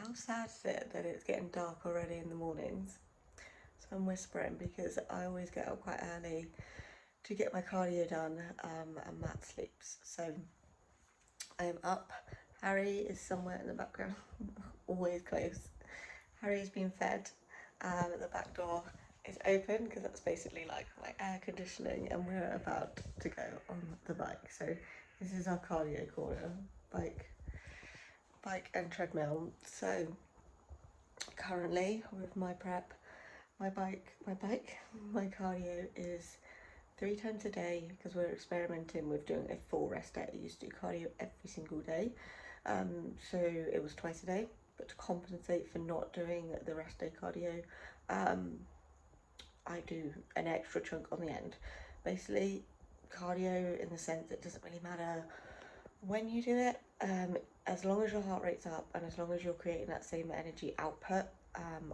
how sad is it that it's getting dark already in the mornings? So I'm whispering because I always get up quite early to get my cardio done, and Matt sleeps. So I am up. Harry is somewhere in the background, always close. Harry's been fed. The back door is open because that's basically like my air conditioning, and we're about to go on the bike. So this is our cardio corner, bike and treadmill. So currently with my prep, my cardio is 3 times a day because we're experimenting with doing a full rest day. I used to do cardio every single day, so it was twice a day, but to compensate for not doing the rest day cardio, I do an extra chunk on the end. Basically cardio in the sense it doesn't really matter when you do it, as long as your heart rate's up and as long as you're creating that same energy output.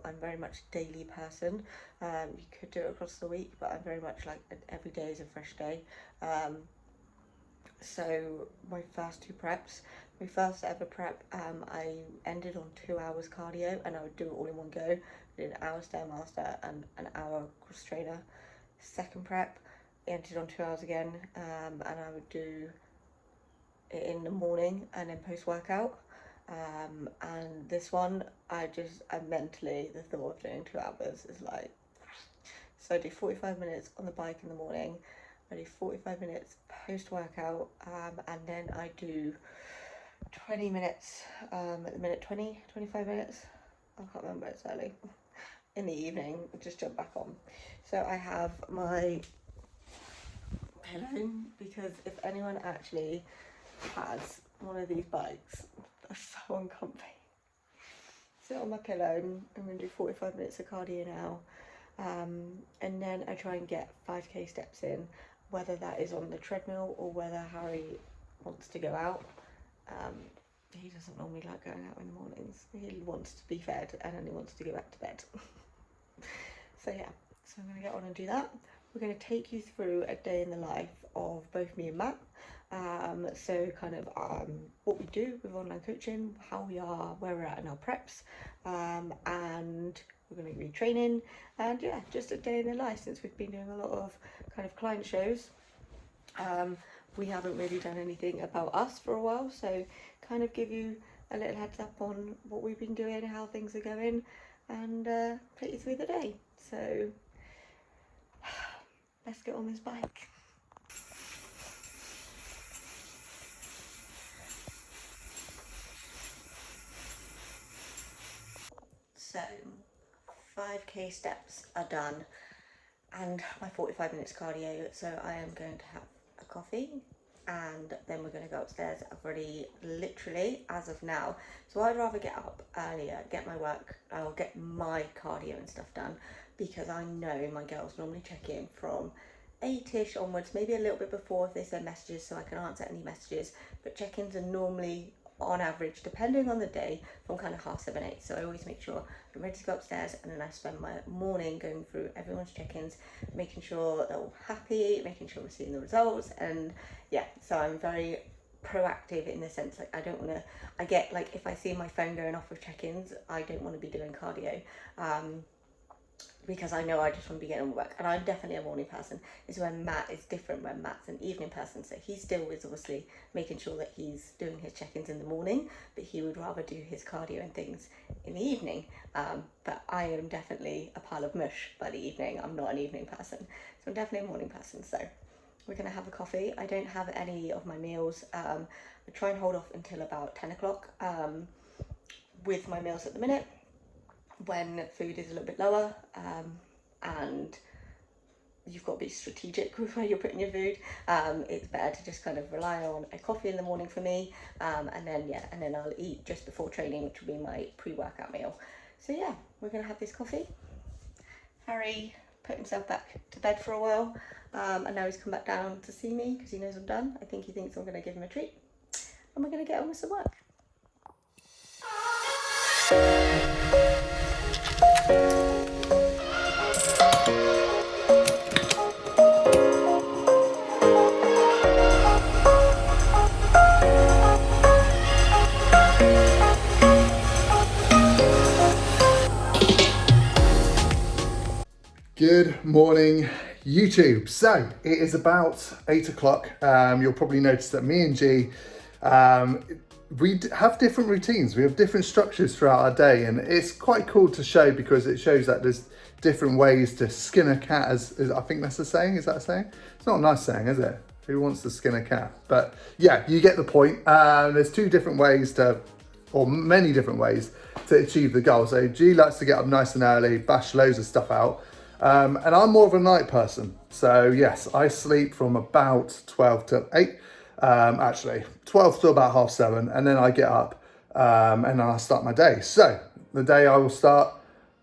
I'm very much a daily person. You could do it across the week, but I'm very much like every day is a fresh day. So my first 2 preps, my first ever prep, I ended on 2 hours cardio, and I would do it all in one go. I did an hour Stairmaster and an hour cross trainer. Second prep, I ended on 2 hours again, and I would do it in the morning and then post workout. And this one, I mentally, the thought of doing 2 hours is like, so I do 45 minutes on the bike in the morning, I do 45 minutes post workout, and then I do 20 minutes, at the minute 25 minutes, I can't remember, it's early, in the evening, just jump back on. So I have my pillow, because if anyone actually has one of these bikes, they're so uncomfy. Sit on my pillow, I'm going to do 45 minutes of cardio now, and then I try and get 5k steps in, whether that is on the treadmill or whether Harry wants to go out. He doesn't normally like going out in the mornings. He wants to be fed and then he wants to go back to bed. So yeah, so I'm going to get on and do that. We're going to take you through a day in the life of both me and Matt. So kind of what we do with online coaching, how we are, where we're at in our preps, and we're going to be training, and yeah, just a day in the life since we've been doing a lot of kind of client shows. We haven't really done anything about us for a while, so kind of give you a little heads up on what we've been doing, how things are going, and take you through the day. So let's get on this bike. So 5k steps are done and my 45 minutes cardio, so I am going to have a coffee and then we're going to go upstairs. I've already literally, as of now, so I'd rather get up earlier, get my work, I'll get my cardio and stuff done, because I know my girls normally check in from 8ish onwards, maybe a little bit before if they send messages, so I can answer any messages, but check-ins are normally, on average, depending on the day, from kind of 7:30, 8. So I always make sure I'm ready to go upstairs, and then I spend my morning going through everyone's check-ins, making sure they're all happy, making sure we're seeing the results, and yeah, so I'm very proactive in the sense, like I don't want to, I get like, if I see my phone going off with check-ins, I don't want to be doing cardio, because I know I just want to be getting on with work. And I'm definitely a morning person. Is when Matt is different, when Matt's an evening person, so he still is obviously making sure that he's doing his check-ins in the morning, but he would rather do his cardio and things in the evening. But I am definitely a pile of mush by the evening. I'm not an evening person, so I'm definitely a morning person. So we're going to have a coffee. I don't have any of my meals. I try and hold off until about 10 o'clock with my meals at the minute, when food is a little bit lower, and you've got to be strategic with where you're putting your food. It's better to just kind of rely on a coffee in the morning for me, and then I'll eat just before training, which will be my pre-workout meal. So yeah, we're gonna have this coffee. Harry put himself back to bed for a while, and now he's come back down to see me because he knows I'm done. I think he thinks I'm gonna give him a treat, and we're gonna get on with some work. Good morning, YouTube. So it is about 8 o'clock. You'll probably notice that me and G, we have different routines. We have different structures throughout our day, and it's quite cool to show because it shows that there's different ways to skin a cat. As I think that's a saying. Is that a saying? It's not a nice saying, is it? Who wants to skin a cat? But yeah, you get the point. There's two different ways to, or many different ways to achieve the goal. So G likes to get up nice and early, bash loads of stuff out. And I'm more of a night person. So yes, I sleep from about 12 to 8, actually 12 to about 7:30, and then I get up and then I start my day. So the day I will start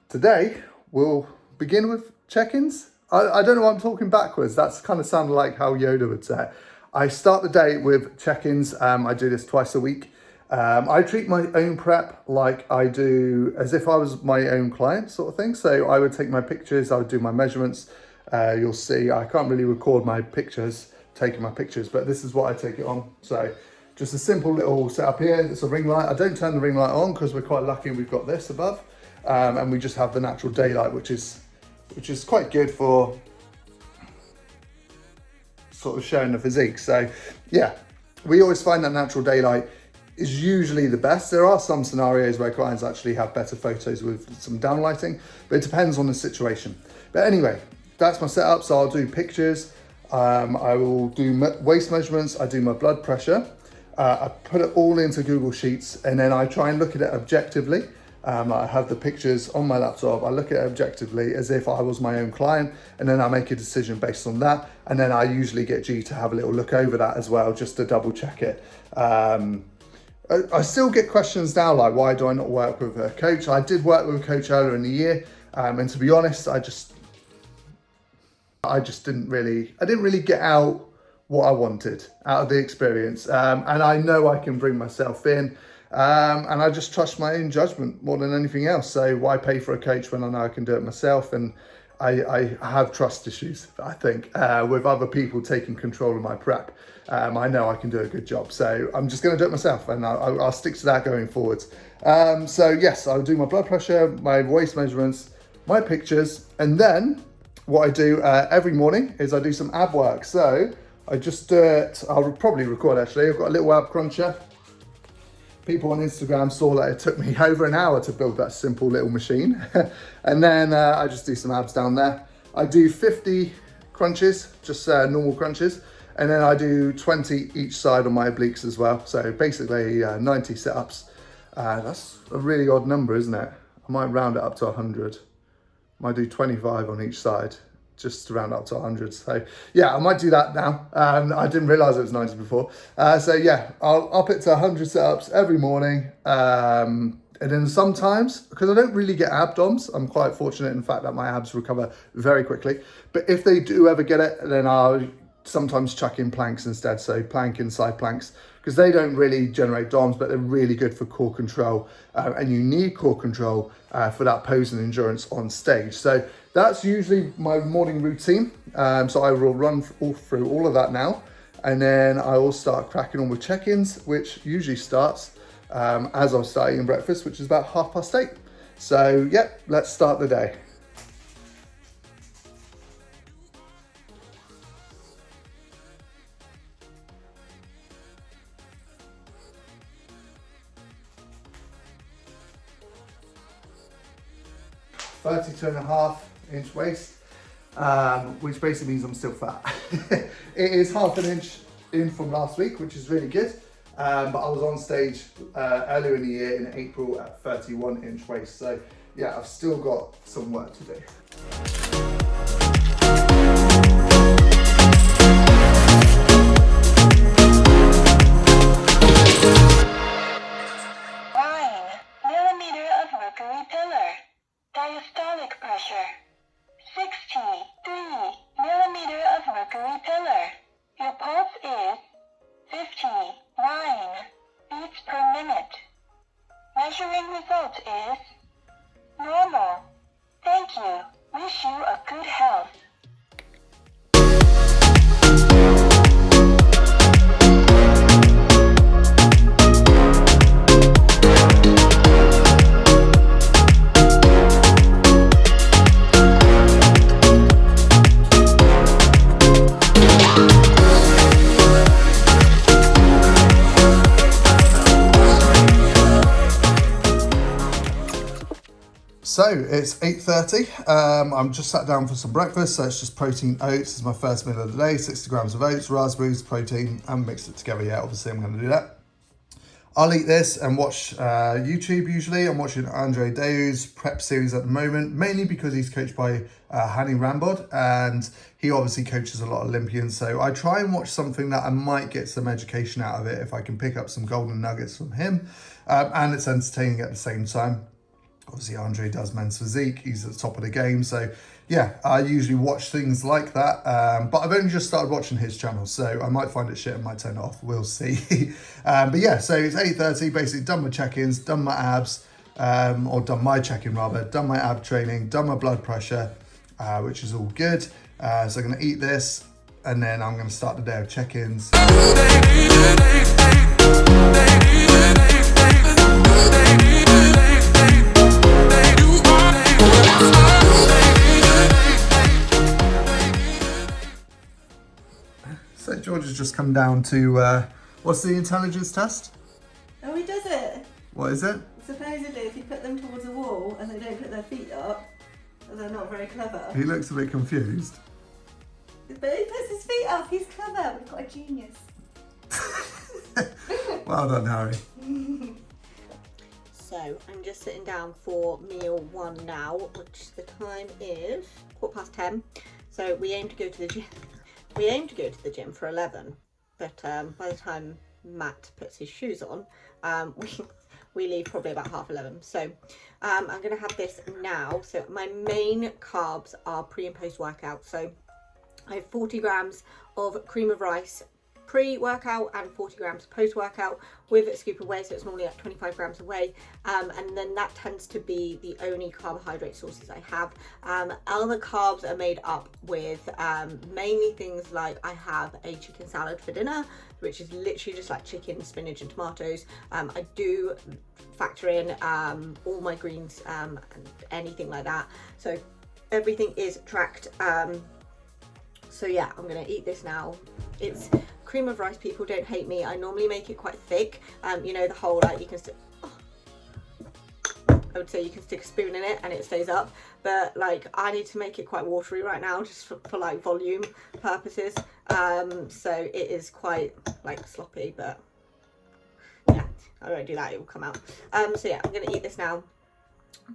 today will begin with check-ins. I don't know why I'm talking backwards. That's kind of sounded like how Yoda would say it. I start the day with check-ins. I do this twice a week. I treat my own prep like I do as if I was my own client sort of thing. So I would take my pictures, I would do my measurements. You'll see I can't really record my pictures, taking my pictures, but this is what I take it on. So just a simple little setup here. It's a ring light. I don't turn the ring light on because we're quite lucky we've got this above. And we just have the natural daylight, which is quite good for sort of showing the physique. So yeah, we always find that natural daylight is usually the best. There are some scenarios where clients actually have better photos with some downlighting, but it depends on the situation. But anyway, that's my setup. So I'll do pictures, I will do waist measurements, I do my blood pressure, I put it all into Google Sheets, and then I try and look at it objectively. I have the pictures on my laptop, I look at it objectively as if I was my own client, and then I make a decision based on that. And then I usually get G to have a little look over that as well, just to double check it. I still get questions now like, why do I not work with a coach? I did work with a coach earlier in the year, and to be honest, I didn't really get out what I wanted out of the experience, and I know I can bring myself in, and I just trust my own judgment more than anything else. So why pay for a coach when I know I can do it myself? And I have trust issues, I think, with other people taking control of my prep. I know I can do a good job, so I'm just going to do it myself, and I'll stick to that going forwards. So yes, I'll do my blood pressure, my waist measurements, my pictures, and then what I do every morning is I do some ab work. So I just do it, I'll probably record actually, I've got a little ab cruncher. People on Instagram saw that it took me over an hour to build that simple little machine. And then I just do some abs down there. I do 50 crunches, just normal crunches. And then I do 20 each side on my obliques as well. So basically 90 sit-ups. That's a really odd number, isn't it? I might round it up to 100. I might do 25 on each side, just to round up to 100. So yeah, I might do that now. I didn't realize it was 90 before. So yeah, I'll up it to 100 sit-ups every morning. And then sometimes, because I don't really get abdoms, I'm quite fortunate in fact that my abs recover very quickly. But if they do ever get it, then I'll sometimes chuck in planks instead. So plank and side planks, because they don't really generate DOMs, but they're really good for core control. And you need core control for that pose and endurance on stage. So that's usually my morning routine. So I will run through all of that now. And then I will start cracking on with check-ins, which usually starts as I'm starting breakfast, which is about 8:30. So yeah, let's start the day. (32.5-inch waist, which basically means I'm still fat. It is half an inch in from last week, which is really good. But I was on stage earlier in the year in April at 31-inch waist. So yeah, I've still got some work to do. Diastolic pressure, 63 millimeter of mercury pillar. Your pulse is 59 beats per minute. Measuring result is normal. Thank you. Wish you a good health. So it's 8:30. I'm just sat down for some breakfast. So it's just protein oats. It's my first meal of the day. 60 grams of oats, raspberries, protein. I haven't mixed it together yet. Obviously, I'm going to do that. I'll eat this and watch YouTube usually. I'm watching Andre Deu's prep series at the moment, mainly because he's coached by Hani Rambod, and he obviously coaches a lot of Olympians. So I try and watch something that I might get some education out of it if I can pick up some golden nuggets from him. And it's entertaining at the same time. Obviously, Andre does men's physique. He's at the top of the game. So yeah, I usually watch things like that. But I've only just started watching his channel, so I might find it shit and might turn it off. We'll see. But yeah, so it's 8:30, basically done my check-ins, done my abs, or done my check-in rather, done my ab training, done my blood pressure, which is all good. So I'm going to eat this, and then I'm going to start the day of check-ins. So George has just come down to, what's the intelligence test? Oh, he does it. What is it? Supposedly, if you put them towards a wall and they don't put their feet up, they're not very clever. He looks a bit confused. But he puts his feet up, he's clever. We've got a genius. Well done, Harry. So, I'm just sitting down for meal 1 now, which the time is 10:15. So, we aim to go to the gym. We aim to go to the gym for 11, but by the time Matt puts his shoes on, we leave probably about 11:30. So I'm going to have this now. So my main carbs are pre and post workout. So I have 40 grams of cream of rice pre-workout and 40 grams post-workout with a scoop of whey, so it's normally like 25 grams of whey, and then that tends to be the only carbohydrate sources I have. Other carbs are made up with mainly things like I have a chicken salad for dinner, which is literally just like chicken, spinach and tomatoes. I do factor in all my greens and anything like that, so everything is tracked. So yeah, I'm gonna eat this now. It's cream of rice, people, don't hate me. I normally make it quite thick. You know, the whole like you can I would say you can stick a spoon in it and it stays up, but like I need to make it quite watery right now just for like volume purposes. So it is quite like sloppy, but yeah, I won't do that, it will come out. So yeah, I'm gonna eat this now,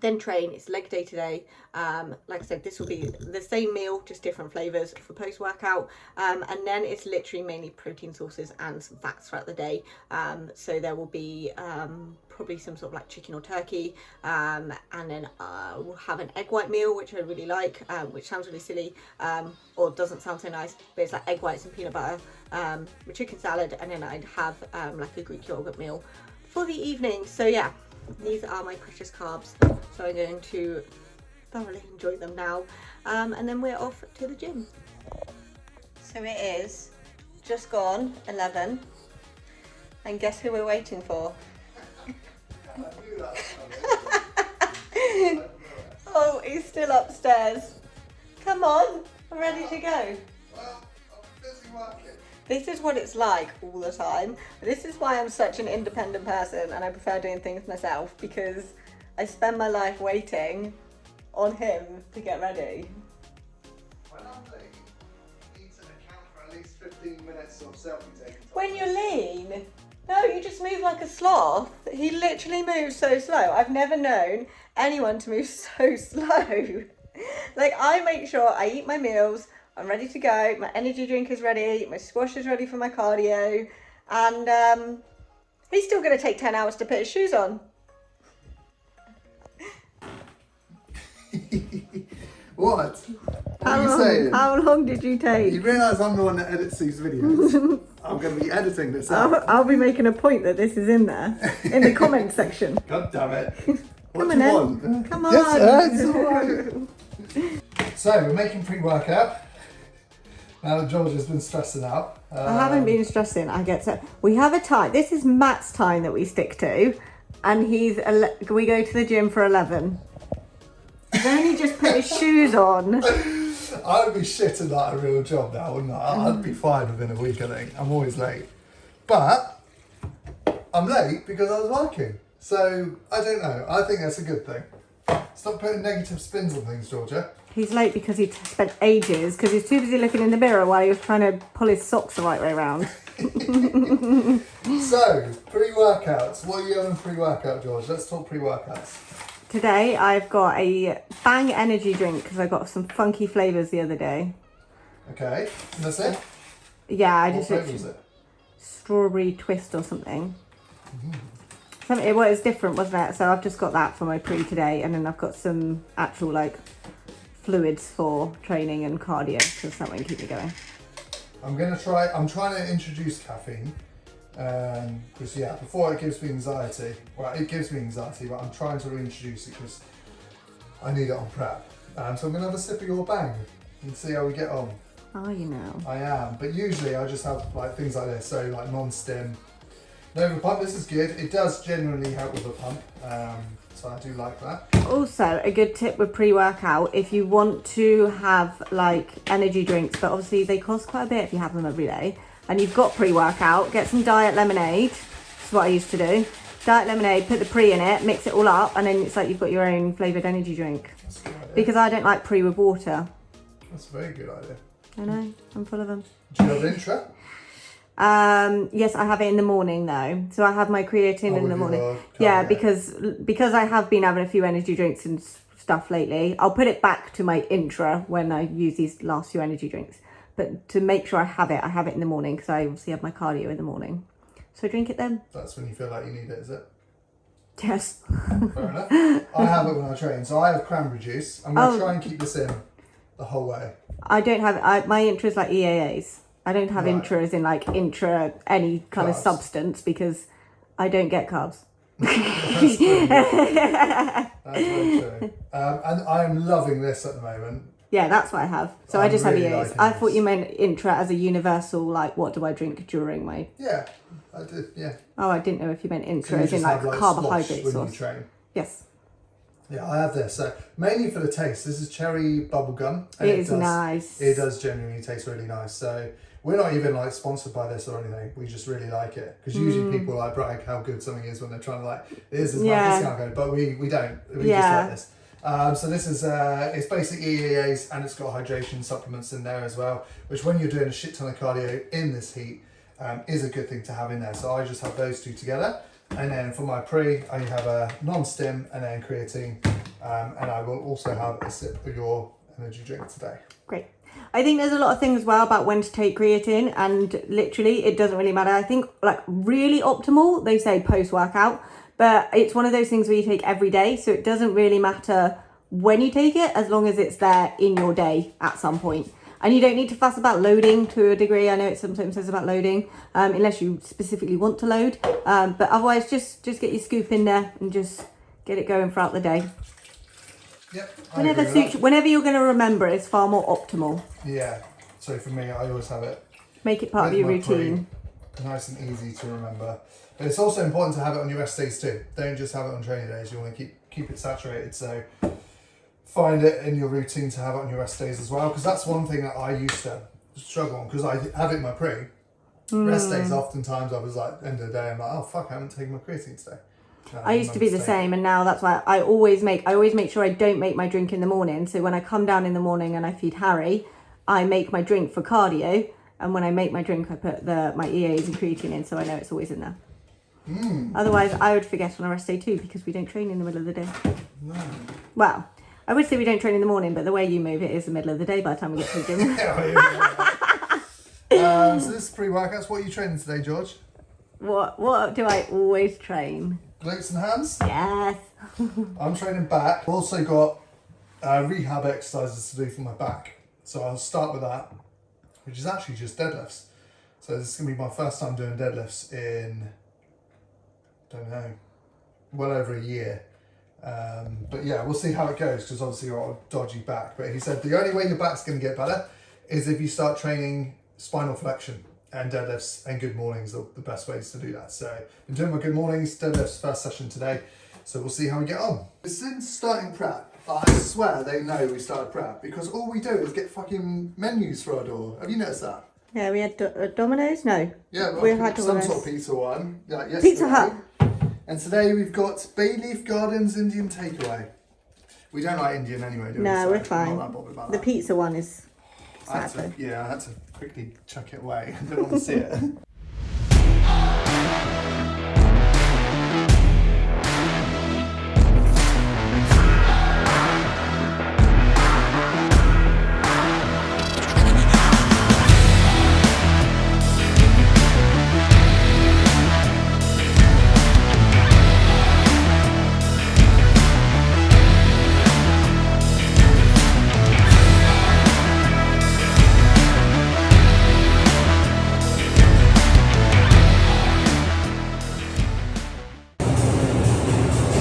then train. It's leg day today. Like I said, this will be the same meal, just different flavors for post-workout, and then it's literally mainly protein sources and some fats throughout the day. So there will be probably some sort of like chicken or turkey, and then we'll have an egg white meal, which I really like, which sounds really silly, or doesn't sound so nice, but it's like egg whites and peanut butter with chicken salad, and then I'd have like a Greek yogurt meal for the evening. So yeah, these are my precious carbs, so I'm going to thoroughly enjoy them now, and then we're off to the gym. So it is just gone 11, and guess who we're waiting for? Oh, he's still upstairs. Come on, I'm ready to go. Well, I'm busy working. This is what it's like all the time. This is why I'm such an independent person and I prefer doing things myself, because I spend my life waiting on him to get ready. When I'm late, you need to account for at least 15 minutes of selfie taking time. When you're lean, no, you just move like a sloth. He literally moves so slow. I've never known anyone to move so slow. Like, I make sure I eat my meals, I'm ready to go, my energy drink is ready, my squash is ready for my cardio, and he's still going to take 10 hours to put his shoes on. What? What are you saying? How long did you take? You realise I'm the one that edits these videos. I'm going to be editing this out. I'll be making a point that this is in there, in the comment section. God damn it. Come What on do you then. want? Come on. Yes, it's alright. So, we're making pre-workout. Now that George has been stressing out. I haven't been stressing. I get so. We have a time. This is Matt's time that we stick to, and we go to the gym for 11. He's only just put his shoes on. I would be shitting like a real job now, wouldn't I? I'd be fine within a week, I think. I'm always late. But I'm late because I was working. So, I don't know. I think that's a good thing. Stop putting negative spins on things, Georgia. He's late because he spent ages, because he's too busy looking in the mirror while he was trying to pull his socks the right way around. So, pre-workouts. What are you having pre-workout, George? Let's talk pre-workouts. Today I've got a Bang energy drink because I got some funky flavours the other day. Okay, and that's it? Yeah, I What just flavour was it? strawberry twist or something. Something, well, it's different, wasn't it? So I've just got that for my pre today, and then I've got some actual like fluids for training and cardio because that won't keep me going. I'm trying to introduce caffeine because before it gives me anxiety. Well, it gives me anxiety, but I'm trying to reintroduce it because I need it on prep. So I'm going to have a sip of your Bang and see how we get on. Oh, you know. I am, but usually I just have like things like this, so like non-stim. No pump, this is good. It does generally help with a pump, so I do like that. Also, a good tip with pre-workout, if you want to have like energy drinks, but obviously they cost quite a bit if you have them every day, and you've got pre-workout, get some diet lemonade. That's what I used to do. Diet lemonade, put the pre in it, mix it all up, and then it's like you've got your own flavoured energy drink. That's a good idea. Because I don't like pre with water. That's a very good idea. I know, I'm full of them. Do you have intra? Yes, I have it in the morning though. So I have my creatine in the morning. Yeah, because I have been having a few energy drinks and stuff lately. I'll put it back to my intra when I use these last few energy drinks. But to make sure I have it in the morning because I obviously have my cardio in the morning. So drink it then. That's when you feel like you need it, is it? Yes. Fair enough. I have it when I train. So I have cranberry juice. I'm going to try and keep this in the whole way. I don't have, my intra is like EAAs. I don't have intra as in like intra any kind of substance because I don't get carbs. That's very true. And I'm loving this at the moment. Yeah, that's what I have. So I just really have EAAs. liking I this. thought you meant intra as a universal, like what do I drink during my... Yeah, I did, yeah. Oh, I didn't know if you meant intra So you as in just like have, carbohydrate slosh when source. you train. Yes. Yeah, I have this. So mainly for the taste. This is cherry bubble gum. And It is nice. It does genuinely taste really nice. So we're not even like sponsored by this or anything. We just really like it because usually people like brag how good something is when they're trying to like this is my discount code, but we don't. We just like this. So this is it's basically EAAs and it's got hydration supplements in there as well, which when you're doing a shit ton of cardio in this heat is a good thing to have in there. So I just have those two together. And then for my pre, I have a non-stim and then creatine. And I will also have a sip of your energy drink today. Great. I think there's a lot of things as well about when to take creatine, and literally it doesn't really matter. I think like really optimal, they say post-workout, but it's one of those things where you take every day. So it doesn't really matter when you take it as long as it's there in your day at some point. And you don't need to fuss about loading to a degree. I know it sometimes says about loading, unless you specifically want to load. But otherwise, just get your scoop in there and just get it going throughout the day. Yep. Whenever you're going to remember, it's far more optimal. Yeah. So for me, I always have it. Make it part of your routine. Nice and easy to remember. But it's also important to have it on your rest days too. Don't just have it on training days. You want to keep it saturated. So find it in your routine to have it on your rest days as well, because that's one thing that I used to struggle on because I have it in my pre. Rest days, oftentimes I was like, end of the day, I'm like, oh fuck, I haven't taken my creatine today. I used to be the same, and now that's why I always make sure I don't make my drink in the morning. So when I come down in the morning and I feed Harry, I make my drink for cardio, and when I make my drink, I put my EAs and creatine in, so I know it's always in there. Otherwise, I would forget on a rest day too, because we don't train in the middle of the day. No. Well, I would say we don't train in the morning, but the way you move, it is the middle of the day by the time we get to the gym. So this is pre-workouts. What are you training today, George? What do I always train? Glutes and hands? Yes. I'm training back. I've also got rehab exercises to do for my back. So I'll start with that, which is actually just deadlifts. So this is going to be my first time doing deadlifts in, don't know, well over a year. But yeah, we'll see how it goes because obviously you've got a dodgy back. But he said the only way your back's going to get better is if you start training spinal flexion, and deadlifts and good mornings are the best ways to do that. So I'm doing my good mornings, deadlifts first session today. So we'll see how we get on. Since starting prep, I swear they know we started prep because all we do is get fucking menus for our door. Have you noticed that? Yeah, we had Domino's? No. Yeah, we had some Domino's. sort of pizza one. Like yesterday. Pizza Hut. And today we've got Bay Leaf Gardens Indian Takeaway. We don't like Indian anyway, do we? No, So we're fine. I'm not that bothered about The that. pizza one is I had sad. to, I had to quickly chuck it away. I didn't want to see it.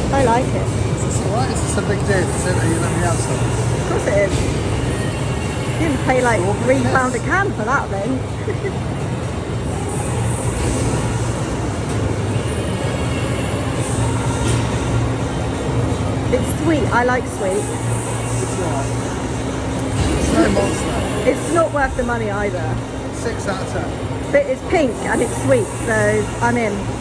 I like it. Is this alright? Is this a big deal to say that you let me out stuff? Of course it is. You didn't pay like £3 a can for that then. It's sweet. I like sweet. It's alright. It's no monster. It's not worth the money either. 6 out of 10. But it's pink and it's sweet, so I'm in.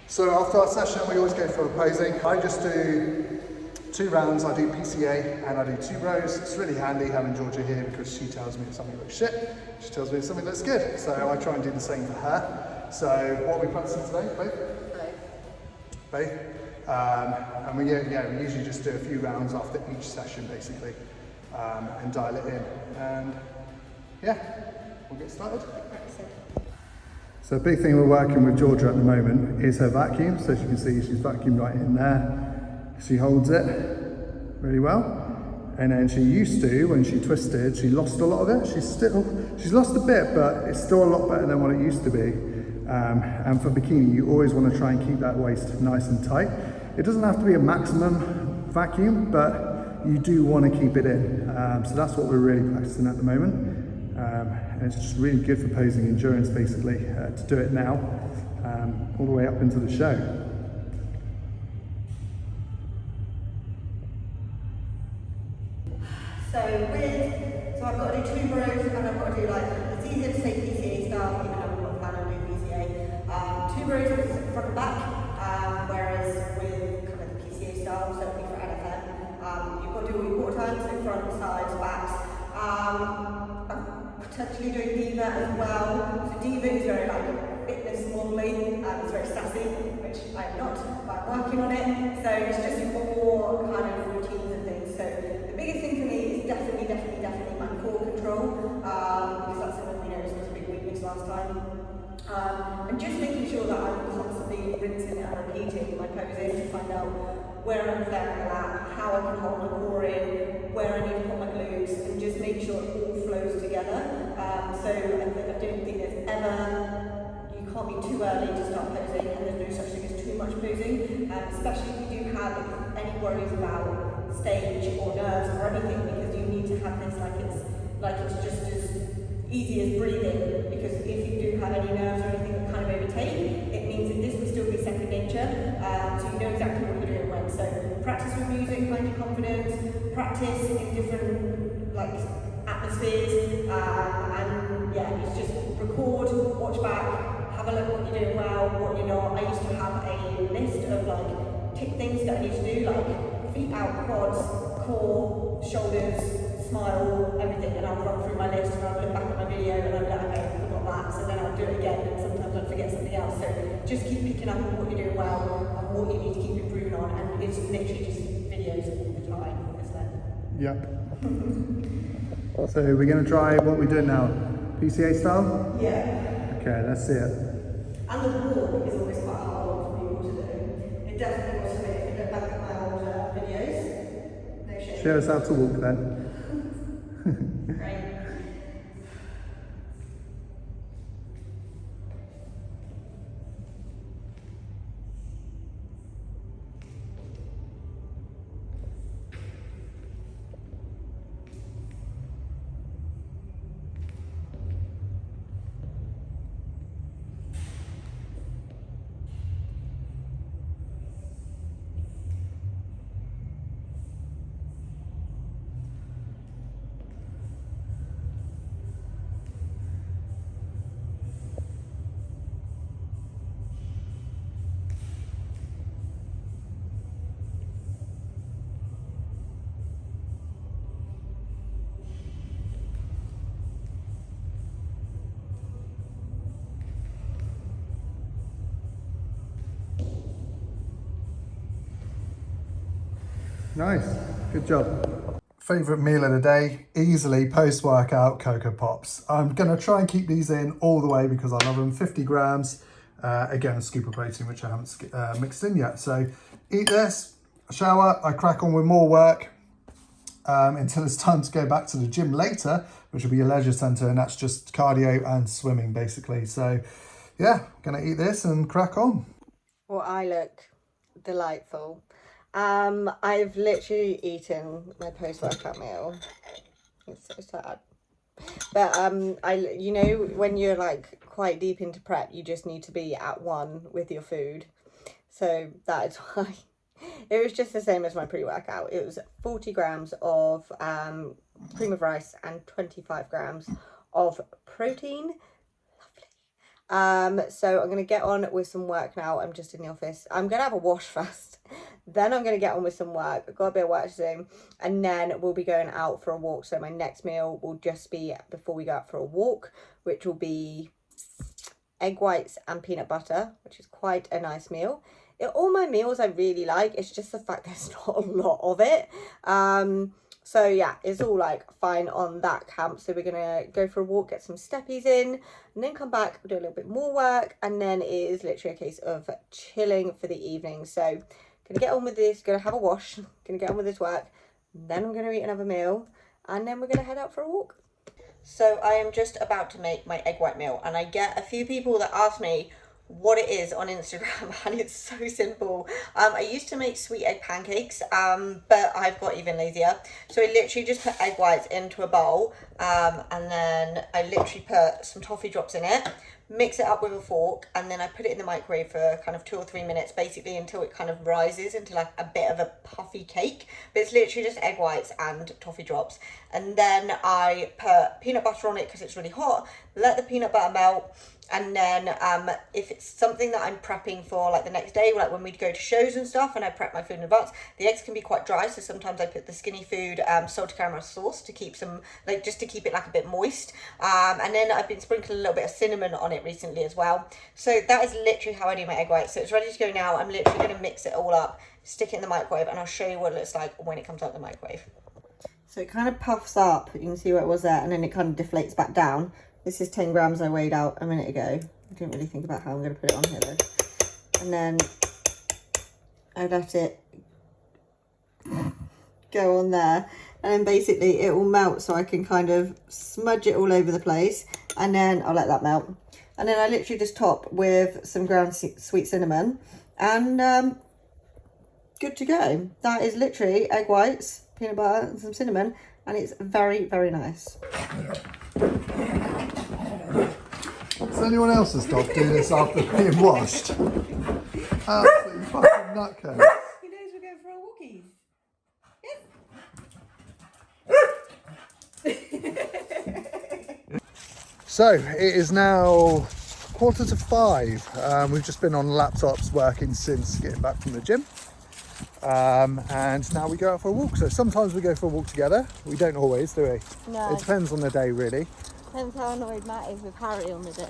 So after our session, we always go for posing. I just do 2 rounds. I do PCA and I do 2 rows. It's really handy having Georgia here because she tells me if something looks shit. She tells me if something looks good. So I try and do the same for her. So what are we practicing today, Faith? Faith. And we usually just do a few rounds after each session, basically, and dial it in. And yeah, we'll get started. So a big thing we're working with Georgia at the moment is her vacuum. So as you can see, she's vacuumed right in there. She holds it really well. And then she used to, when she twisted, she lost a lot of it. She's lost a bit, but it's still a lot better than what it used to be. And for bikini, you always want to try and keep that waist nice and tight. It doesn't have to be a maximum vacuum, but you do want to keep it in. So that's what we're really practicing at the moment. And it's just really good for posing endurance, basically, to do it now, all the way up into the show. So I've got to do 2 rows and I've got to do it's easier to say PCA style, even though I'm not planning on doing PCA. 2 rows is front and back, whereas with kind of the PCA style, certainly for NFM, you've got to do all your quarter turns, so front, sides, backs. I'm potentially doing Diva as well. So Diva is very fitness modelling, it's very sassy, which I'm not, but I'm working on it. So it's just more kind of routines and things. So the biggest thing for me is definitely my core control, because that's something we know was a big weakness last time. And just making sure that I'm constantly rinsing and repeating my posing to find out where I'm failing at, how I can hold my core in, where I need to hold my glutes, and just make sure it all flows together. So I don't think there's you can't be too early to start posing, and there's no such thing as too much posing, especially if you do have any worries about stage or nerves or anything, because you need to have this like it's just as easy as breathing, because if you do have any nerves or anything that kind of overtake, it means that this will still be second nature, so you know exactly what you're doing when. So practice with music, find your confidence, practice in different atmospheres, and yeah, it's just record, watch back, have a look what you're doing well, what you're not. I used to have a list of tick things that I need to do, feet out, quads, core, shoulders, smile, everything, and I'll run through my list and I'll look back at my video and I'll be like, okay, I forgot that, so then I'll do it again, and sometimes I'll forget something else. So just keep picking up on what you're doing well and what you need to keep improving on, and it's literally just videos all the time, isn't it? Yep. So we're going to try what we're doing now, PCA style? Yeah. Okay, let's see it. And the walk is always quite a hard one for people to do. It definitely was for me. If you look back at my old videos, no shame. Show us how to walk then. Great. Nice, good job. Favourite meal of the day, easily post-workout Cocoa Pops. I'm going to try and keep these in all the way because I love them. 50 grams, again a scoop of protein which I haven't mixed in yet. So eat this, shower, I crack on with more work until it's time to go back to the gym later, which will be a leisure centre, and that's just cardio and swimming basically. So yeah, going to eat this and crack on. Well, I look delightful. I've literally eaten my post-workout meal. It's so sad. But you know, when you're like quite deep into prep, you just need to be at one with your food. So that is why it was just the same as my pre-workout. It was 40 grams of cream of rice and 25 grams of protein. So I'm going to get on with some work now. I'm just in the office. I'm going to have a wash first. Then I'm going to get on with some work. I've got a bit of work to do. And then we'll be going out for a walk. So my next meal will just be before we go out for a walk, which will be egg whites and peanut butter, which is quite a nice meal. All my meals I really like. It's just the fact there's not a lot of it. So yeah, it's all like fine on that camp. So we're gonna go for a walk, get some steppies in, and then come back, do a little bit more work, and then it is literally a case of chilling for the evening. So gonna get on with this, gonna have a wash, gonna get on with this work, then I'm gonna eat another meal, and then we're gonna head out for a walk. So I am just about to make my egg white meal, and I get a few people that ask me what it is on Instagram, and it's so simple. I used to make sweet egg pancakes, but I've got even lazier. So I literally just put egg whites into a bowl, and then I literally put some toffee drops in it, mix it up with a fork, and then I put it in the microwave for kind of 2 or 3 minutes, basically until it kind of rises into like a bit of a puffy cake. But it's literally just egg whites and toffee drops. And then I put peanut butter on it because it's really hot, let the peanut butter melt. And then if it's something that I'm prepping for like the next day, like when we go to shows and stuff and I prep my food in advance, the eggs can be quite dry. So sometimes I put the Skinny Food salted caramel sauce to keep some, like just to keep it like a bit moist. And then I've been sprinkling a little bit of cinnamon on it recently as well. So that is literally how I do my egg whites. So it's ready to go now. I'm literally going to mix it all up, stick it in the microwave, and I'll show you what it looks like when it comes out the microwave. So it kind of puffs up. You can see where it was there, and then it kind of deflates back down. This is 10 grams I weighed out a minute ago. I didn't really think about how I'm going to put it on here though. And then I let it go on there. And then basically it will melt so I can kind of smudge it all over the place. And then I'll let that melt. And then I literally just top with some ground sweet cinnamon. And good to go. That is literally egg whites, peanut butter and some cinnamon. And it's very, very nice. Does anyone else's dog do this after being washed? Absolutely fucking nutcase. He knows we're going for our walkies. So it is now 4:45. We've just been on laptops working since getting back from the gym. And now we go out for a walk. So sometimes we go for a walk together. We don't always, do we? No. It depends on the day, really. Depends how annoyed Matt is with Harry on the day.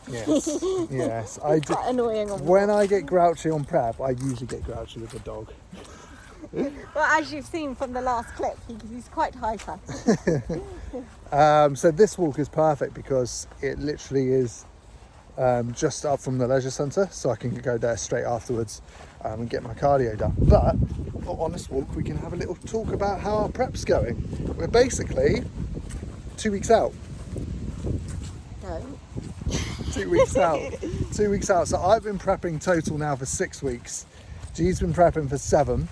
Yes, yes. I do. Quite annoying on When I get grouchy on prep, I usually get grouchy with the dog. Well, as you've seen from the last clip, he's quite hyper. So this walk is perfect because it literally is just up from the leisure centre, so I can go there straight afterwards and get my cardio done. But on this walk we can have a little talk about how our prep's going. We're basically 2 weeks out. Don't. 2 weeks out. 2 weeks out. So I've been prepping total now for 6 weeks. G's been prepping for 7.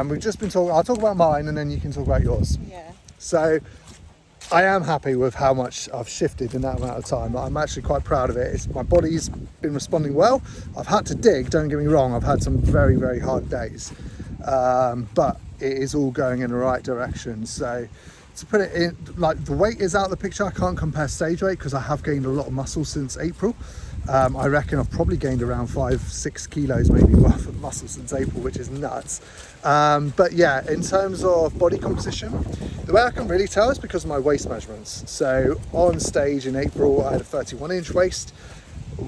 We've just been talking, I'll talk about mine and then you can talk about yours. Yeah. So I am happy with how much I've shifted in that amount of time. I'm actually quite proud of it. My body's been responding well. I've had to dig, don't get me wrong, I've had some very, very hard days. But it is all going in the right direction. So to put it in, like, the weight is out of the picture. I can't compare stage weight because I have gained a lot of muscle since April. I reckon I've probably gained around 5-6 kilos maybe worth of muscle since April, which is nuts. But yeah, in terms of body composition, the way I can really tell is because of my waist measurements. So on stage in April, I had a 31-inch waist.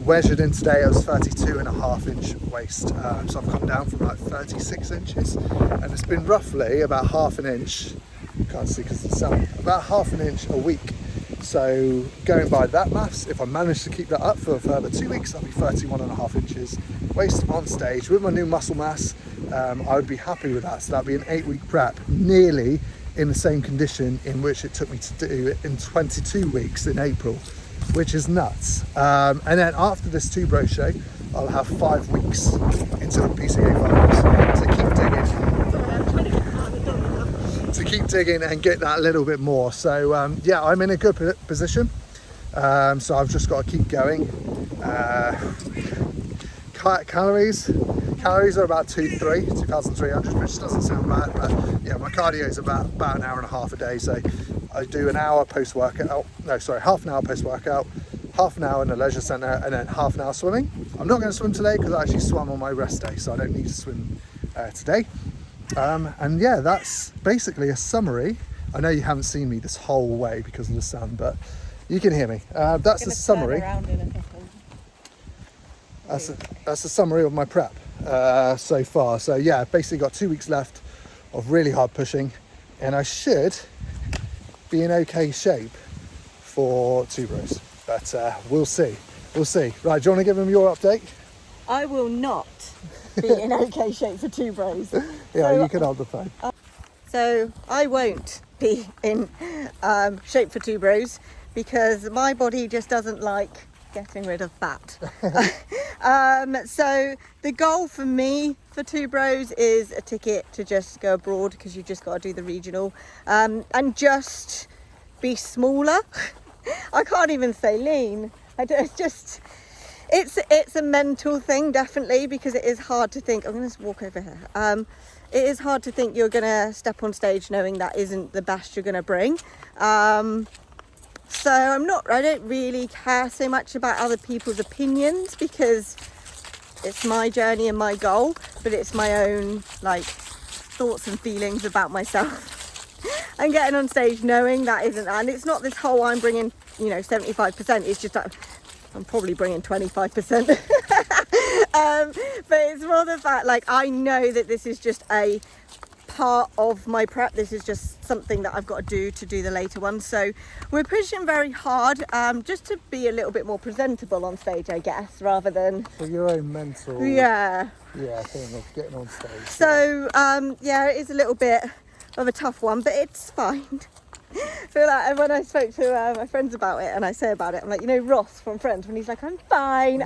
Measured in today, I was 32.5-inch waist. So I've come down from like 36 inches, and it's been roughly about half an inch. You can't see because of the sun. About half an inch a week. So going by that maths, if I manage to keep that up for a further 2 weeks, I'll be 31.5 inches waist on stage with my new muscle mass. I would be happy with that. So that'd be an 8-week prep, nearly in the same condition in which it took me to do it in 22 weeks in April, which is nuts. And then after this 2 bro show, I'll have 5 weeks into the PCA finals to keep digging and get that little bit more. So yeah, I'm in a good position. So I've just got to keep going. Calories are about 2,300, which doesn't sound bad, but yeah, my cardio is about an hour and a half a day. So I do an hour post workout, half an hour post workout, half an hour in the leisure centre, and then half an hour swimming. I'm not going to swim today because I actually swam on my rest day, so I don't need to swim today. And yeah, that's basically a summary. I know you haven't seen me this whole way because of the sun, but you can hear me. That's a summary. That's a summary of my prep so far. So yeah, basically got 2 weeks left of really hard pushing, and I should be in okay shape for 2 bros. But we'll see. Right, do you want to give them your update? I will not be in okay shape for 2 bros. Yeah, so, you can hold the phone. So I won't be in shape for 2 bros because my body just doesn't like getting rid of fat. So the goal for me for 2 bros is a ticket to just go abroad, because you just got to do the regional, and just be smaller. I can't even say lean. It's a mental thing, definitely, because it is hard to think. I'm going to walk over here. It is hard to think you're going to step on stage knowing that isn't the best you're going to bring. So I don't really care so much about other people's opinions, because it's my journey and my goal, but it's my own thoughts and feelings about myself. And getting on stage knowing that isn't, and it's not this whole I'm bringing 75%, it's just that I'm probably bringing 25%. But it's more the fact, I know that this is just a part of my prep. This is just something that I've got to do the later ones. So we're pushing very hard, just to be a little bit more presentable on stage, I guess, rather than for your own mental thing of getting on stage. So yeah, it is a little bit of a tough one, but it's fine. I feel like when I spoke to my friends about it, and I say about it, I'm like, Ross from Friends, when he's like, I'm fine.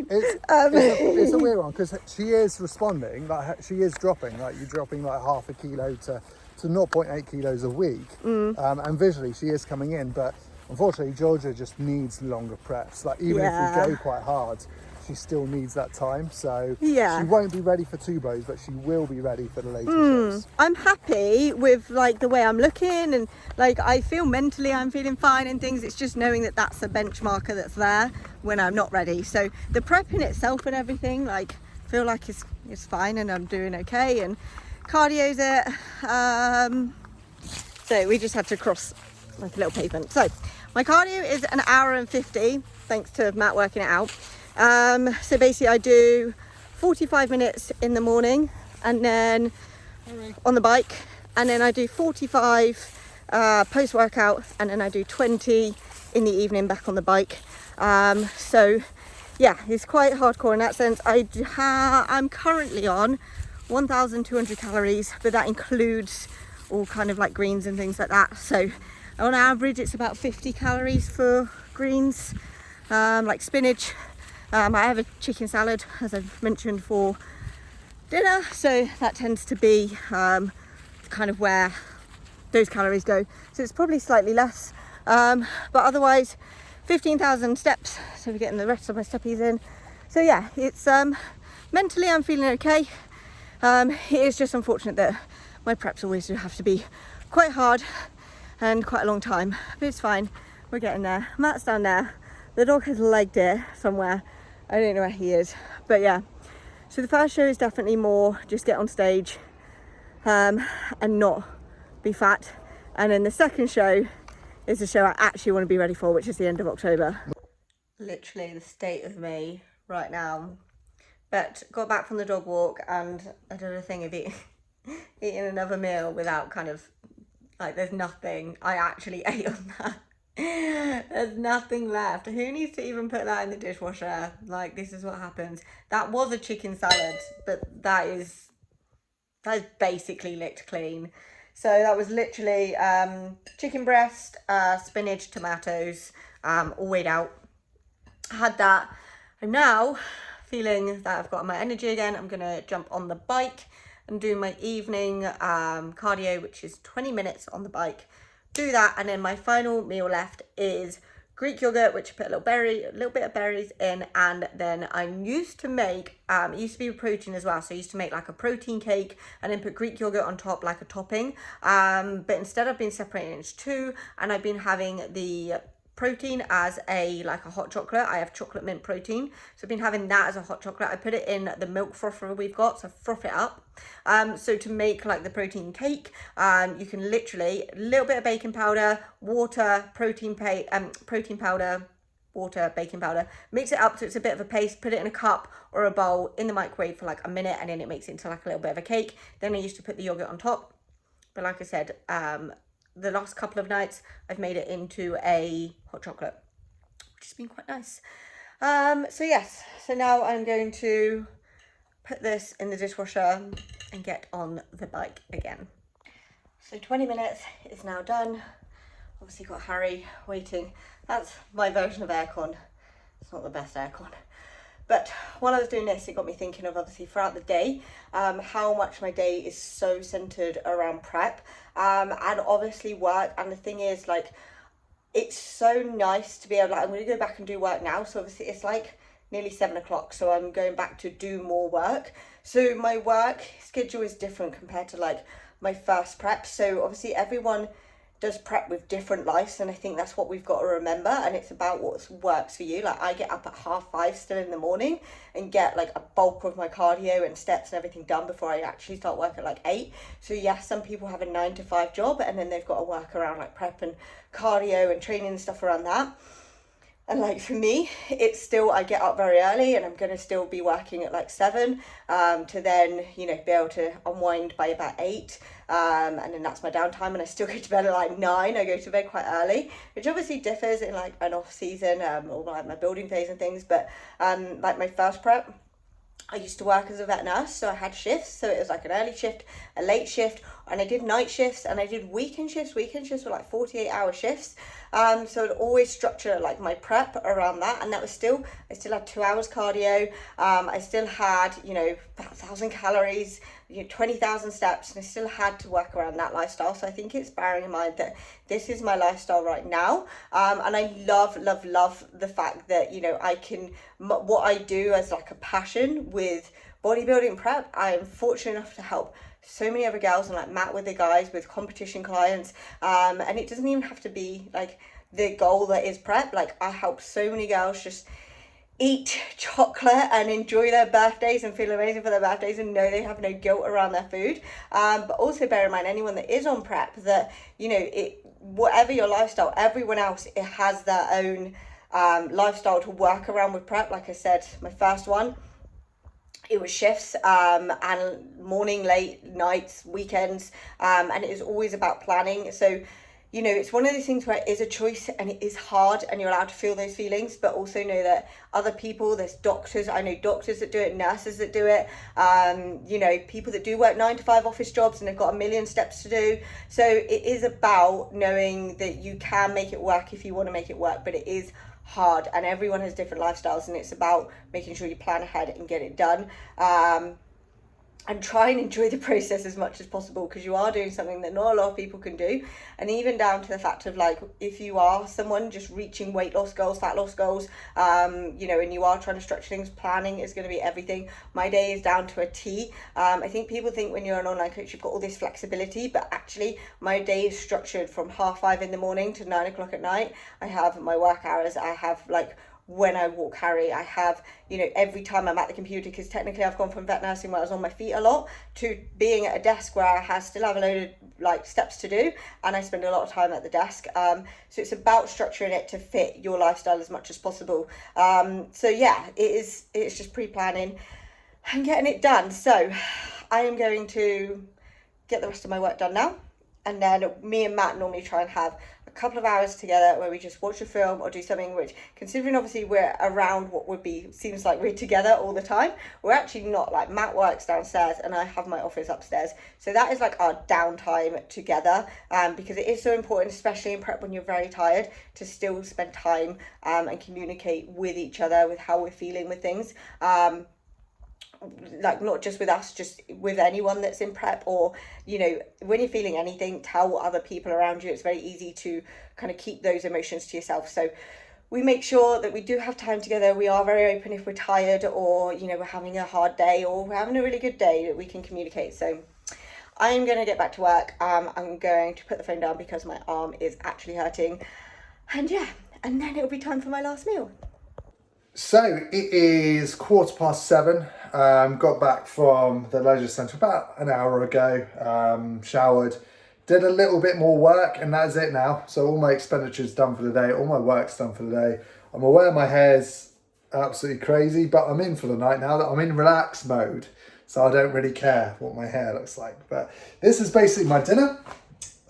It's a weird one, because she is responding, she is dropping, you're dropping half a kilo to 0.8 kilos a week, and visually she is coming in, but unfortunately Georgia just needs longer preps. Even if we go quite hard, she still needs that time, so she won't be ready for 2 bros, but she will be ready for the later shows. I'm happy with the way I'm looking, and I feel mentally I'm feeling fine and things. It's just knowing that that's a benchmarker that's there when I'm not ready. So the prep in itself and everything, I feel like it's fine, and I'm doing okay, and cardio's it. So we just had to cross a little pavement. So my cardio is an hour and 50, thanks to Matt working it out. So basically I do 45 minutes in the morning and then on the bike, and then I do 45 post-workout, and then I do 20 in the evening back on the bike. So yeah, it's quite hardcore in that sense. I'm currently on 1,200 calories, but that includes all kind of like greens and things like that. So on average it's about 50 calories for greens, like spinach. I have a chicken salad, as I've mentioned, for dinner, so that tends to be kind of where those calories go. So it's probably slightly less, but otherwise 15,000 steps, so we're getting the rest of my steppies in. So yeah, it's mentally I'm feeling okay. It is just unfortunate that my preps always do have to be quite hard and quite a long time, but it's fine, we're getting there. Matt's down there, the dog has legged it somewhere, I don't know where he is, but yeah. So the first show is definitely more just get on stage and not be fat, and then the second show is the show I actually want to be ready for, which is the end of October. Literally the state of me right now, but got back from the dog walk and I did a thing of eating another meal without kind of like, there's nothing I actually ate on that. There's nothing left. Who needs to even put that in the dishwasher? Like, this is what happens. That was a chicken salad, but that is basically licked clean. So that was literally chicken breast, spinach, tomatoes, all weighed out. I had that. I'm now feeling that I've got my energy again. I'm gonna jump on the bike and do my evening cardio, which is 20 minutes on the bike. Do that, and then my final meal left is Greek yogurt, which I put a little bit of berries in, and then I used to make, it used to be protein as well, so I used to make like a protein cake and then put Greek yogurt on top like a topping, but instead I've been separating it into two, and I've been having the protein as like a hot chocolate. I have chocolate mint protein, so I've been having that as a hot chocolate. I put it in the milk frother we've got, so froth it up. So to make like the protein cake, you can literally a little bit of baking powder, water, protein powder, water, baking powder, mix it up so it's a bit of a paste, put it in a cup or a bowl in the microwave for like a minute, and then it makes it into like a little bit of a cake. Then I used to put the yogurt on top, but like I said, the last couple of nights I've made it into a hot chocolate, which has been quite nice. So yes, so now I'm going to put this in the dishwasher and get on the bike again. So 20 minutes is now done. Obviously got Harry waiting. That's my version of aircon. It's not the best aircon. But while I was doing this, it got me thinking of, obviously, throughout the day, how much my day is so centered around prep and obviously work. And the thing is, like, it's so nice to be able, like, I'm going to go back and do work now. So obviously it's like nearly 7 o'clock. So I'm going back to do more work. So my work schedule is different compared to like my first prep. So obviously everyone does prep with different lives, and I think that's what we've got to remember, and it's about what works for you. Like, I get up at 5:30 still in the morning and get like a bulk of my cardio and steps and everything done before I actually start work at like 8. So yes, some people have a 9-to-5 job, and then they've got to work around like prep and cardio and training and stuff around that. And like for me, it's still, I get up very early and I'm going to still be working at like 7 to then, you know, be able to unwind by about 8. And then that's my downtime, and I still go to bed at like 9. I go to bed quite early, which obviously differs in like an off season or like my building phase and things. But like my first prep, I used to work as a vet nurse, so I had shifts. So it was like an early shift, a late shift, and I did night shifts, and I did weekend shifts. Weekend shifts were like 48-hour shifts. So I'd always structure like my prep around that, and that was still, I still had 2 hours cardio. I still had, you know, about 1,000 calories, you know, 20,000 steps, and I still had to work around that lifestyle. So I think it's bearing in mind that this is my lifestyle right now. And I love the fact that, you know, I can, what I do as like a passion with bodybuilding prep, I am fortunate enough to help so many other girls, and like Matt with the guys with competition clients, and it doesn't even have to be like the goal that is prep. Like, I help so many girls just eat chocolate and enjoy their birthdays and feel amazing for their birthdays and know they have no guilt around their food, but also bear in mind, anyone that is on prep, that, you know, it, whatever your lifestyle, everyone else, it has their own lifestyle to work around with prep. Like I said, my first one, it was shifts, and morning, late, nights, weekends, and it is always about planning. So, you know, it's one of those things where it is a choice and it is hard and you're allowed to feel those feelings, but also know that other people, there's doctors, I know doctors that do it, nurses that do it, you know, people that do work 9 to 5 office jobs and they've got a million steps to do. So it is about knowing that you can make it work if you want to make it work, but it is hard and everyone has different lifestyles, and it's about making sure you plan ahead and get it done. And try and enjoy the process as much as possible, because you are doing something that not a lot of people can do. And even down to the fact of, like, if you are someone just reaching weight loss goals, fat loss goals, you know, and you are trying to structure things, planning is going to be everything. My day is down to a T. I think people think when you're an online coach you've got all this flexibility, but actually my day is structured from 5:30 in the morning to 9 o'clock at night. I have my work hours, I have, like, when I walk Harry, I have, you know, every time I'm at the computer, because technically I've gone from vet nursing where I was on my feet a lot to being at a desk where I still have a load of, like, steps to do, and I spend a lot of time at the desk. So it's about structuring it to fit your lifestyle as much as possible. So yeah, it's just pre-planning and getting it done. So I am going to get the rest of my work done now, and then me and Matt normally try and have a couple of hours together where we just watch a film or do something, which, considering obviously we're around what would be, seems like we're together all the time, we're actually not. Like, Matt works downstairs and I have my office upstairs, so that is like our downtime together, because it is so important, especially in prep when you're very tired, to still spend time and communicate with each other with how we're feeling with things. Like, not just with us, just with anyone that's in prep, or, you know, when you're feeling anything, tell other people around you. It's very easy to kind of keep those emotions to yourself. So we make sure that we do have time together. We are very open if we're tired, or, you know, we're having a hard day or we're having a really good day, that we can communicate. So I am going to get back to work. I'm going to put the phone down because my arm is actually hurting, and yeah, and then it'll be time for my last meal. So it is 7:15. Got back from the leisure centre about an hour ago. Showered, did a little bit more work, and that's it now. So all my expenditure's done for the day. All my work's done for the day. I'm aware my hair's absolutely crazy, but I'm in for the night now. That I'm in relax mode, so I don't really care what my hair looks like. But this is basically my dinner.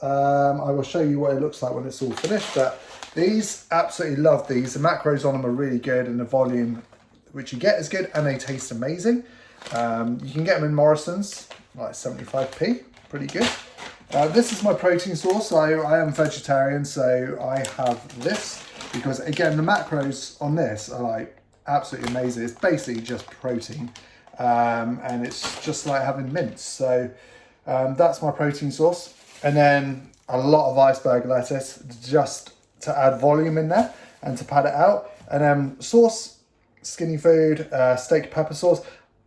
I will show you what it looks like when it's all finished. But these, absolutely love these. The macros on them are really good, and the volume which you get is good, and they taste amazing. You can get them in Morrison's, like 75p, pretty good. This is my protein source. I am vegetarian, so I have this because, again, the macros on this are like absolutely amazing. It's basically just protein, and it's just like having mince. So that's my protein source, and then a lot of iceberg lettuce just to add volume in there and to pad it out. And then sauce, Skinny Food, steak pepper sauce.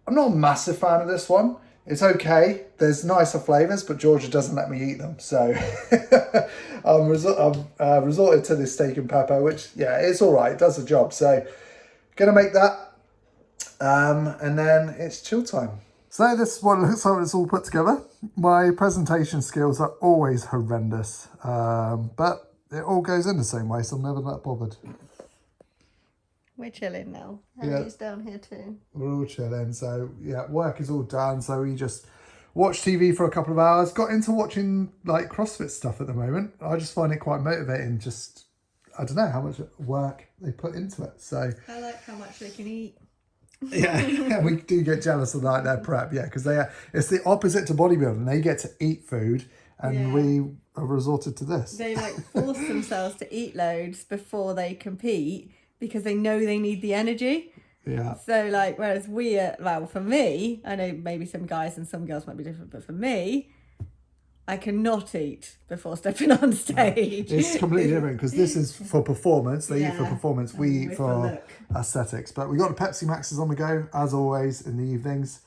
I'm not a massive fan of this one. It's okay. There's nicer flavours, but Georgia doesn't let me eat them. So I've resorted to this steak and pepper, which, yeah, it's all right. It does the job. So going to make that. And then it's chill time. So this is what it looks like when it's all put together. My presentation skills are always horrendous. But it all goes in the same way, so I'm never that bothered. We're chilling now. Yeah. Harry's down here too. We're all chilling. So yeah, work is all done. So we just watched TV for a couple of hours. Got into watching like CrossFit stuff at the moment. I just find it quite motivating. Just, I don't know how much work they put into it. So I like how much they can eat. yeah, we do get jealous of like their prep. Yeah, because it's the opposite to bodybuilding. They get to eat food, and we have resorted to this. They like force themselves to eat loads before they compete, because they know they need the energy. Yeah. So like, whereas we are, well, for me, I know maybe some guys and some girls might be different, but for me, I cannot eat before stepping on stage. It's completely different, because this is for performance. They eat for performance. We eat for aesthetics. But we got the Pepsi Maxes on the go, as always, in the evenings.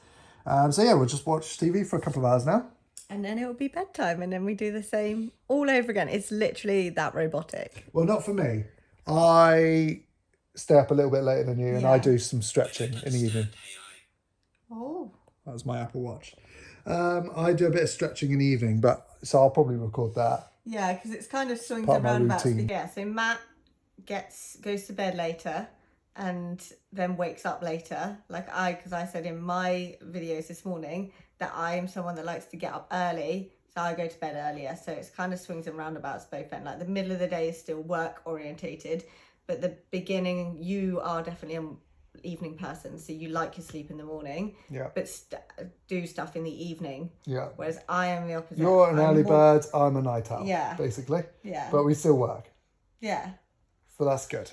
So yeah, we'll just watch TV for a couple of hours now. And then it will be bedtime, and then we do the same all over again. It's literally that robotic. Well, not for me. I stay up a little bit later than you, and I do some stretching in the evening. Oh. That was my Apple Watch. I do a bit of stretching in the evening, so I'll probably record that. Yeah, because it's kind of swings Part of my around about. routine. Yeah, so Matt goes to bed later, and then wakes up later, because I said in my videos this morning that I am someone that likes to get up early, so I go to bed earlier. So it's kind of swings and roundabouts both ends. Like the middle of the day is still work orientated, but the beginning, you are definitely an evening person, so you like your sleep in the morning, but do stuff in the evening. Whereas I am the opposite. You're an early bird, I'm a night owl. Basically. But we still work. So that's good.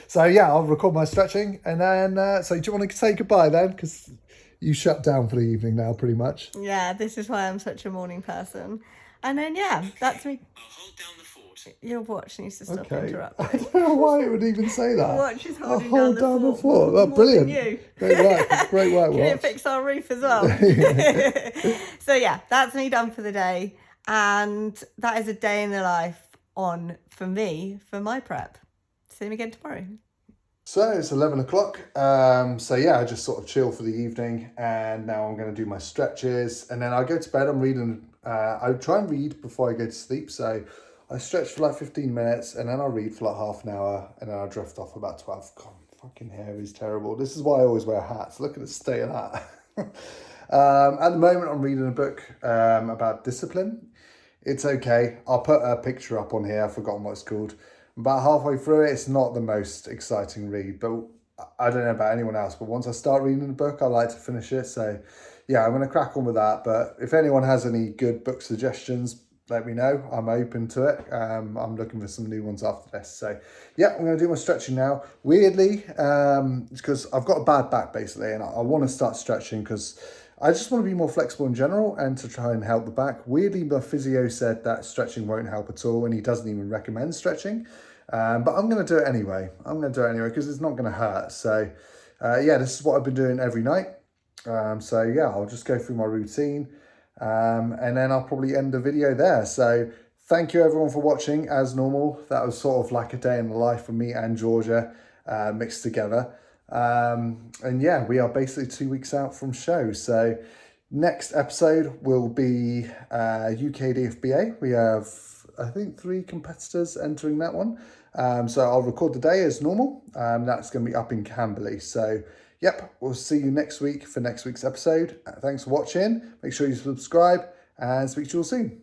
So I'll record my stretching, and then so do you want to say goodbye then, because you shut down for the evening now pretty much? This is why I'm such a morning person. And then that's me. I'll hold down the fort. Your watch needs to stop interrupting. I don't know why it would even say that. Your watch is I'll holding hold down the fort. Oh, brilliant. Great work, Can watch. it fix our roof as well? So that's me done for the day, and that is a day in the life for me for my prep. See you again tomorrow. So it's 11 o'clock. I just sort of chill for the evening, and now I'm going to do my stretches, and then I'll go to bed. I'm reading. I try and read before I go to sleep. So I stretch for like 15 minutes, and then I'll read for like half an hour, and then I'll drift off about 12. God, fucking hair is terrible. This is why I always wear hats. Look at the state of that. At the moment, I'm reading a book about discipline. It's okay. I'll put a picture up on here. I've forgotten what it's called. About halfway through it, it's not the most exciting read, but I don't know about anyone else, but once I start reading the book, I like to finish it. So I'm going to crack on with that. But if anyone has any good book suggestions, let me know. I'm open to it. I'm looking for some new ones after this. So I'm going to do my stretching now. Weirdly, it's because I've got a bad back basically, and I want to start stretching because I just want to be more flexible in general and to try and help the back. Weirdly, my physio said that stretching won't help at all, and he doesn't even recommend stretching. But I'm going to do it anyway. Because it's not going to hurt. So this is what I've been doing every night. I'll just go through my routine, and then I'll probably end the video there. So thank you everyone for watching. As normal, that was sort of like a day in the life for me and Georgia mixed together. We are basically 2 weeks out from show. So next episode will be UKDFBA. We have, I think, 3 competitors entering that one. So I'll record the day as normal. That's going to be up in Camberley. So we'll see you next week for next week's episode. Thanks for watching. Make sure you subscribe, and speak to you all soon.